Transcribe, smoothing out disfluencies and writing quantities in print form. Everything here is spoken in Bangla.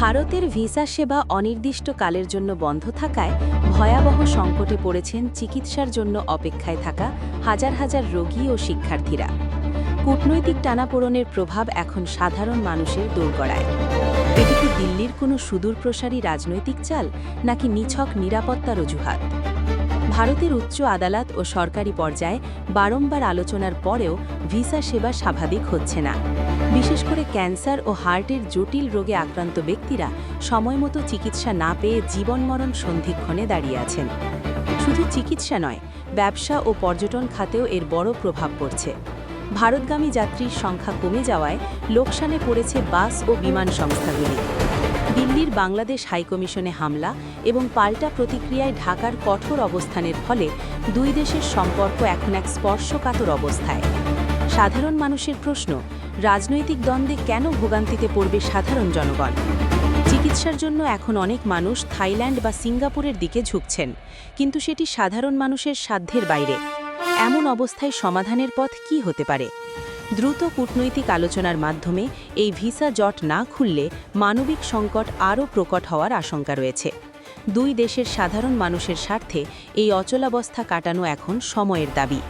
ভারতের ভিসা সেবা অনির্দিষ্টকালের জন্য বন্ধ থাকায় ভয়াবহ সংকটে পড়েছেন চিকিৎসার জন্য অপেক্ষায় থাকা হাজার হাজার রোগী ও শিক্ষার্থীরা। কূটনৈতিক টানাপোড়েনের প্রভাব এখন সাধারণ মানুষের দোরগোড়ায়। এটি কি দিল্লির কোনো সুদূরপ্রসারী রাজনৈতিক চাল, নাকি নিছক নিরাপত্তার অজুহাত? ভারতের উচ্চ আদালত ও সরকারি পর্যায়ে বারংবার আলোচনার পরেও ভিসা সেবা স্বাভাবিক হচ্ছে না। বিশেষ করে ক্যান্সার ও হার্টের জটিল রোগে আক্রান্ত ব্যক্তিরা সময়মতো চিকিৎসা না পেয়ে জীবনমরণ সন্ধিক্ষণে দাঁড়িয়ে আছেন। শুধু চিকিৎসা নয়, ব্যবসা ও পর্যটন খাতেও এর বড় প্রভাব পড়ছে। ভারতগামী যাত্রীর সংখ্যা কমে যাওয়ায় লোকসানে পড়েছে বাস ও বিমান সংস্থাগুলি। দিল্লির বাংলাদেশ হাইকমিশনে হামলা এবং পাল্টা প্রতিক্রিয়ায় ঢাকার কঠোর অবস্থানের ফলে দুই দেশের সম্পর্ক এখন এক স্পর্শকাতর অবস্থায়। সাধারণ মানুষের প্রশ্ন, রাজনৈতিক দ্বন্দ্বে কেন ভোগান্তিতে পড়বে সাধারণ জনগণ? চিকিৎসার জন্য এখন অনেক মানুষ থাইল্যান্ড বা সিঙ্গাপুরের দিকে ঝুঁকছেন, কিন্তু সেটি সাধারণ মানুষের সাধ্যের বাইরে। এমন অবস্থায় সমাধানের পথ কী হতে পারে? দ্রুত কূটনৈতিক আলোচনার মাধ্যমে এই ভিসা জট না খুললে মানবিক সংকট আরও প্রকট হওয়ার আশঙ্কা রয়েছে। দুই দেশের সাধারণ মানুষের স্বার্থে এই অচলাবস্থা কাটানো এখন সময়ের দাবি।